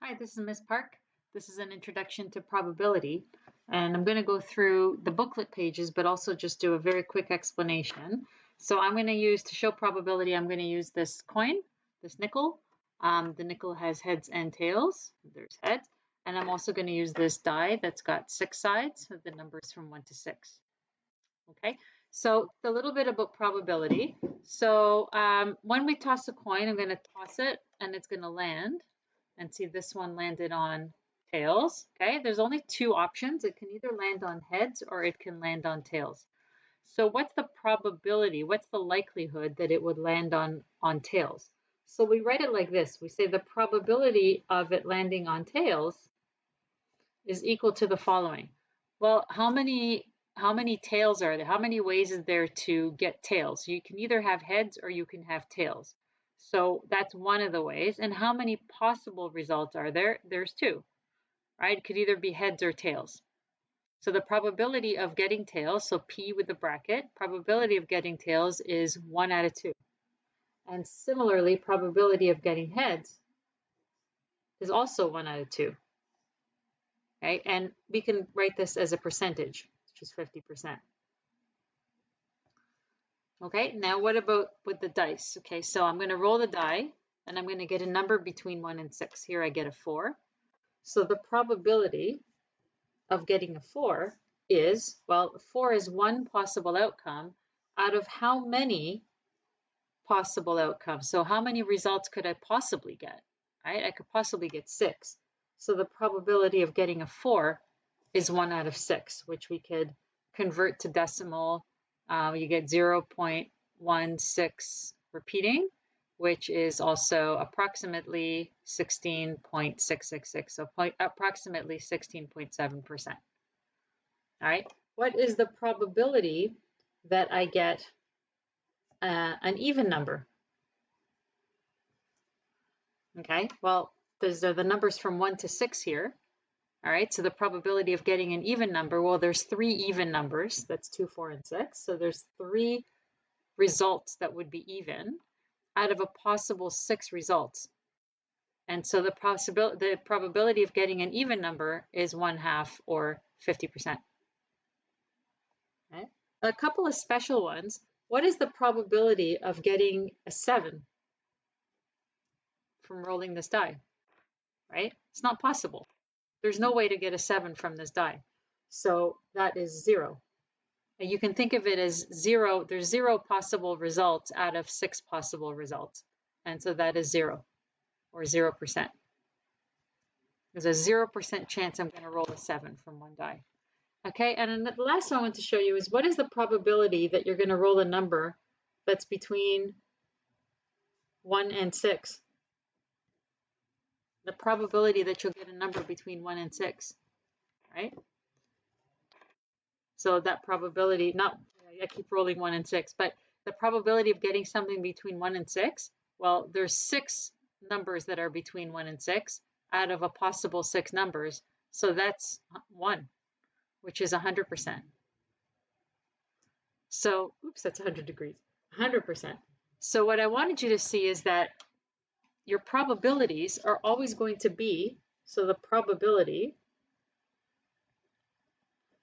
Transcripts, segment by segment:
Hi, this is Miss Park. This is an introduction to probability, and I'm going to go through the booklet pages, but also just do a very quick explanation. So I'm going to use, to show probability, I'm going to use this coin, this nickel. The nickel has heads and tails. There's heads. And I'm also going to use this die that's got 6 sides with the numbers from 1 to 6. Okay, so a little bit about probability. So when we toss a coin, I'm going to toss it and it's going to land. And see, this one landed on tails. Okay, there's only 2 options. It can either land on heads or it can land on tails. So what's the probability? What's the likelihood that it would land on tails? So we write it like this. We say the probability of it landing on tails is equal to the following. Well, how many tails are there? How many ways is there to get tails? You can either have heads or you can have tails. So that's one of the ways. And how many possible results are there? There's 2, right? It could either be heads or tails. So the probability of getting tails, so P with the bracket, probability of getting tails is 1 out of 2. And similarly, probability of getting heads is also 1 out of 2. Okay, and we can write this as a percentage, which is 50%. Okay, now what about with the dice? Okay, so I'm going to roll the die, and I'm going to get a number between 1 and 6. Here I get a 4. So the probability of getting a 4 is, well, 4 is one possible outcome out of how many possible outcomes? So how many results could I possibly get? Right, I could possibly get 6. So the probability of getting a 4 is 1 out of 6, which we could convert to decimal. You get 0.16 repeating, which is also approximately 16.666, so approximately 16.7%. All right, what is the probability that I get an even number? Okay, well, those are the numbers from 1 to 6 here. All right, so the probability of getting an even number, well, there's 3 even numbers. That's 2, 4, and 6. So there's 3 results that would be even out of a possible 6 results. And so the probability of getting an even number is 1/2 or 50%. Okay. A couple of special ones. What is the probability of getting a 7 from rolling this die? Right? It's not possible. There's no way to get a 7 from this die. So that is 0. And you can think of it as 0. There's 0 possible results out of 6 possible results. And so that is 0 or 0%. There's a 0% chance I'm going to roll a 7 from one die. Okay, and then the last one I want to show you is what is the probability that you're going to roll a number that's between 1 and 6? The probability that you'll get a number between 1 and 6, right? So that probability, I keep rolling 1 and 6, but the probability of getting something between 1 and 6, well, there's 6 numbers that are between 1 and 6 out of a possible 6 numbers. So that's 1, which is 100%. So, oops, that's 100 degrees, 100%. So what I wanted you to see is that your probabilities are always going to be, so the probability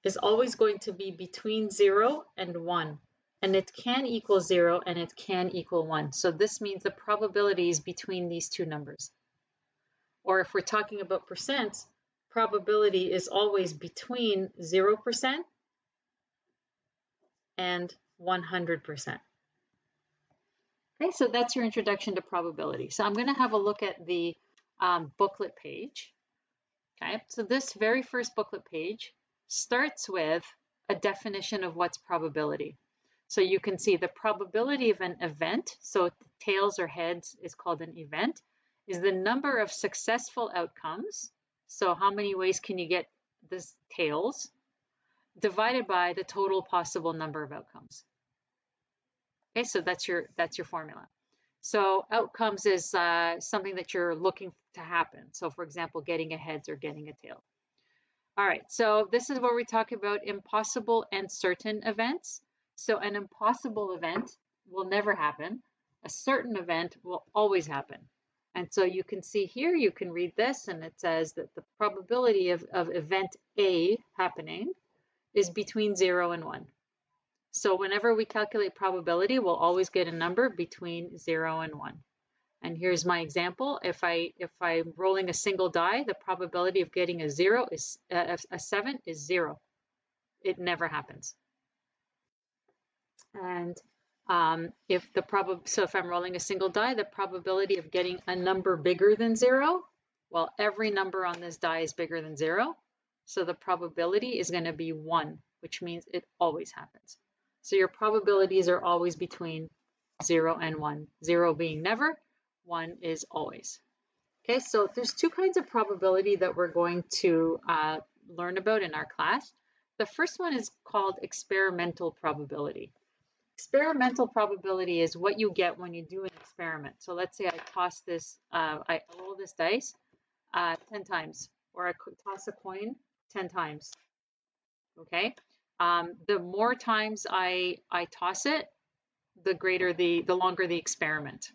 is always going to be between 0 and 1. And it can equal 0 and it can equal 1. So this means the probability is between these 2 numbers. Or if we're talking about percent, probability is always between 0% and 100%. Okay, so that's your introduction to probability. So I'm going to have a look at the booklet page. Okay, so this very first booklet page starts with a definition of what's probability. So you can see the probability of an event, so tails or heads is called an event, is the number of successful outcomes. So how many ways can you get this tails, divided by the total possible number of outcomes. Okay, so that's your formula. So outcomes is something that you're looking to happen. So for example, getting a heads or getting a tail. All right, so this is where we talk about impossible and certain events. So an impossible event will never happen. A certain event will always happen. And so you can see here, you can read this, and it says that the probability of event A happening is between 0 and 1. So whenever we calculate probability, we'll always get a number between 0 and 1. And here's my example. If I'm rolling a single die, the probability of getting a 7 is 0. It never happens. And if I'm rolling a single die, the probability of getting a number bigger than 0, well, every number on this die is bigger than 0. So the probability is going to be 1, which means it always happens. So your probabilities are always between 0 and 1. 0 being never, 1 is always. Okay, so there's two kinds of probability that we're going to learn about in our class. The first one is called experimental probability. Experimental probability is what you get when you do an experiment. So let's say I toss this, I roll this dice 10 times, or I toss a coin 10 times. Okay, the more times I toss it, the longer the experiment.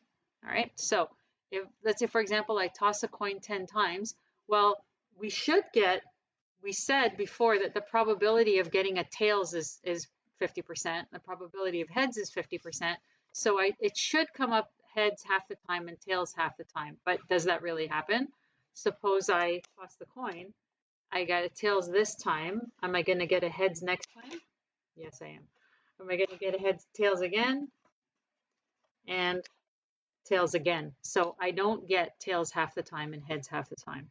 All right, so let's say, for example, I toss a coin 10 times. Well, we said before that the probability of getting a tails is 50%. The probability of heads is 50%. So it should come up heads half the time and tails half the time. But does that really happen? Suppose I toss the coin. I got a tails this time. Am I going to get a heads next time? Yes, I am. Am I going to get a heads, tails again? And tails again. So I don't get tails half the time and heads half the time.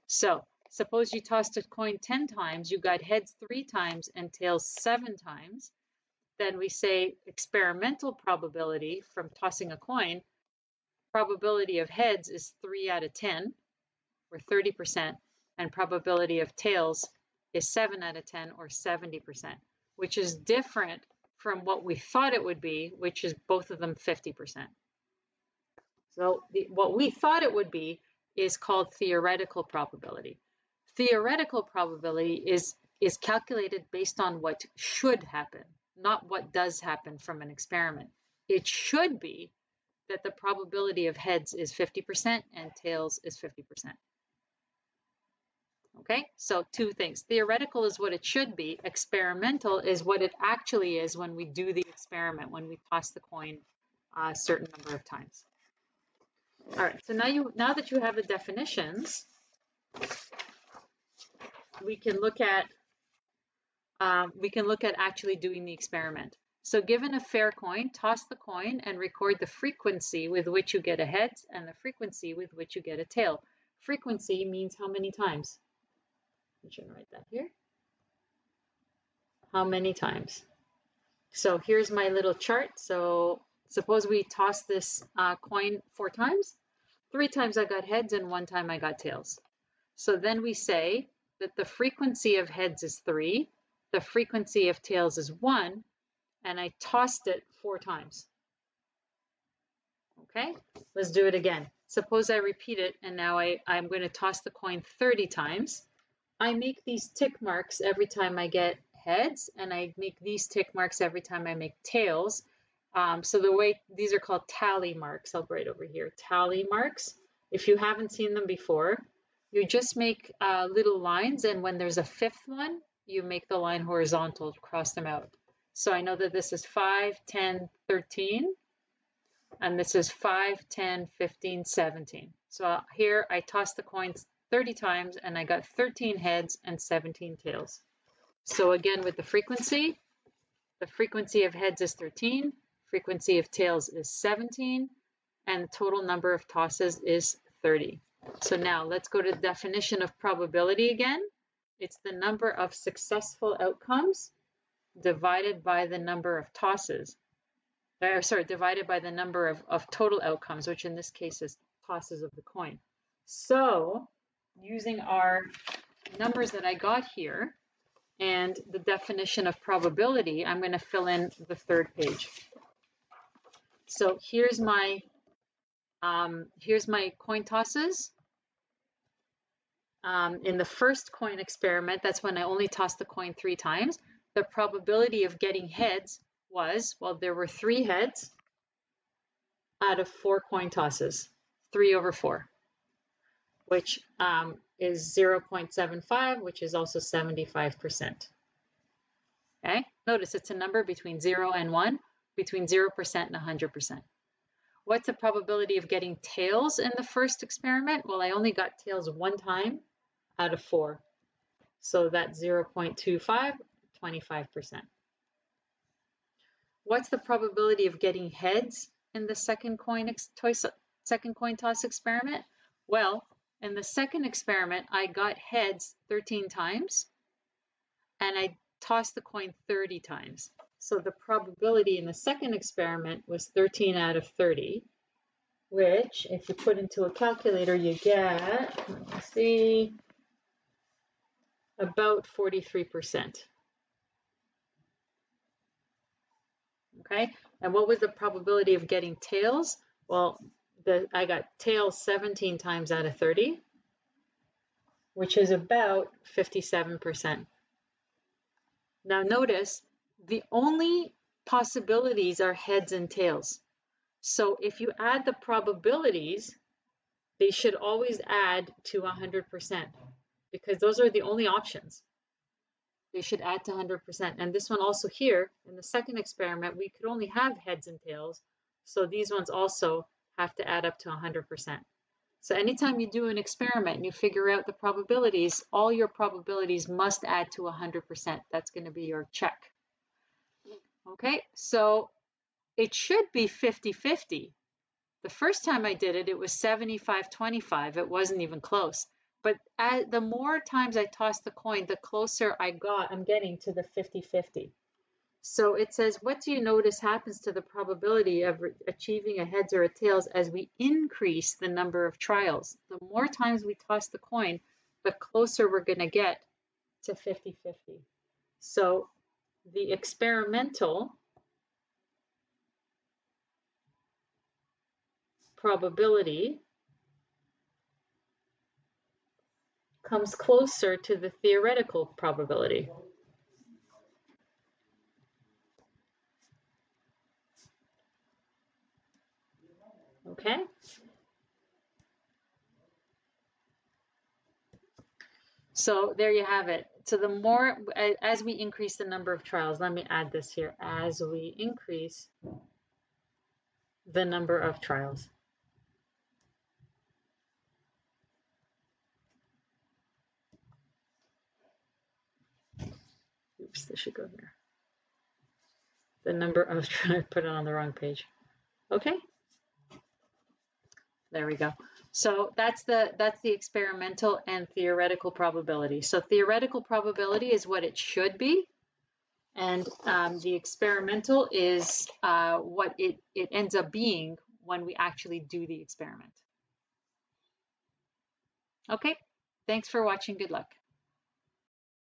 So suppose you tossed a coin 10 times, you got heads 3 times and tails 7 times. Then we say experimental probability from tossing a coin, probability of heads is 3 out of 10, or 30%, and probability of tails is 7 out of 10, or 70%, which is different from what we thought it would be, which is both of them 50%. So what we thought it would be is called theoretical probability. Theoretical probability is calculated based on what should happen, not what does happen from an experiment. It should be that the probability of heads is 50% and tails is 50%. Okay, so two things. Theoretical is what it should be. Experimental is what it actually is when we do the experiment, when we toss the coin a certain number of times. All right, so now that you have the definitions, we can look at actually doing the experiment. So given a fair coin, toss the coin and record the frequency with which you get a heads and the frequency with which you get a tail. Frequency means how many times? I should write that here. How many times? So here's my little chart. So suppose we toss this coin 4 times. 3 times I got heads and 1 time I got tails. So then we say that the frequency of heads is 3, the frequency of tails is 1, and I tossed it 4 times. Okay, let's do it again. Suppose I repeat it, and now I'm going to toss the coin 30 times. I make these tick marks every time I get heads, and I make these tick marks every time I make tails. So these are called tally marks. I'll write over here, tally marks. If you haven't seen them before, you just make little lines, and when there's a 5th one, you make the line horizontal to cross them out. So I know that this is 5, 10, 13, and this is 5, 10, 15, 17. So here I tossed the coins 30 times, and I got 13 heads and 17 tails. So again, with the frequency of heads is 13, frequency of tails is 17, and the total number of tosses is 30. So now let's go to the definition of probability again. It's the number of successful outcomes divided by the number of tosses. Divided by the number of total outcomes, which in this case is tosses of the coin. So using our numbers that I got here and the definition of probability, I'm going to fill in the 3rd page. So here's my coin tosses. In the first coin experiment, that's when I only tossed the coin 3 times. The probability of getting heads was, well, there were 3 heads out of 4 coin tosses. 3 over 4, which is 0.75, which is also 75%. Okay, notice it's a number between 0 and 1, between 0% and 100%. What's the probability of getting tails in the first experiment? Well, I only got tails 1 time out of 4. So that's 0.25, 25%. What's the probability of getting heads in the second coin toss experiment? Well, in the second experiment, I got heads 13 times, and I tossed the coin 30 times. So the probability in the second experiment was 13 out of 30, which, if you put into a calculator, you get, let me see, about 43%. Okay, and what was the probability of getting tails? Well, I got tails 17 times out of 30, which is about 57%. Now notice, the only possibilities are heads and tails. So if you add the probabilities, they should always add to 100%, because those are the only options. They should add to 100%. And this one also here, in the second experiment, we could only have heads and tails. So these ones also have to add up to 100%. So anytime you do an experiment and you figure out the probabilities, all your probabilities must add to 100%. That's going to be your check. Okay, so it should be 50-50. The first time I did it, it was 75-25. It wasn't even close. But the more times I toss the coin, the closer I'm getting to the 50-50. So it says, what do you notice happens to the probability of achieving a heads or a tails as we increase the number of trials? The more times we toss the coin, the closer we're going to get to 50-50. So the experimental probability comes closer to the theoretical probability. Okay? So there you have it. So the more, as we increase the number of trials, let me add this here, as we increase the number of trials. Oops, this should go here. The number of trials, put it on the wrong page. Okay. There we go. So that's the experimental and theoretical probability. So theoretical probability is what it should be, and the experimental is what it ends up being when we actually do the experiment. Okay, thanks for watching. Good luck.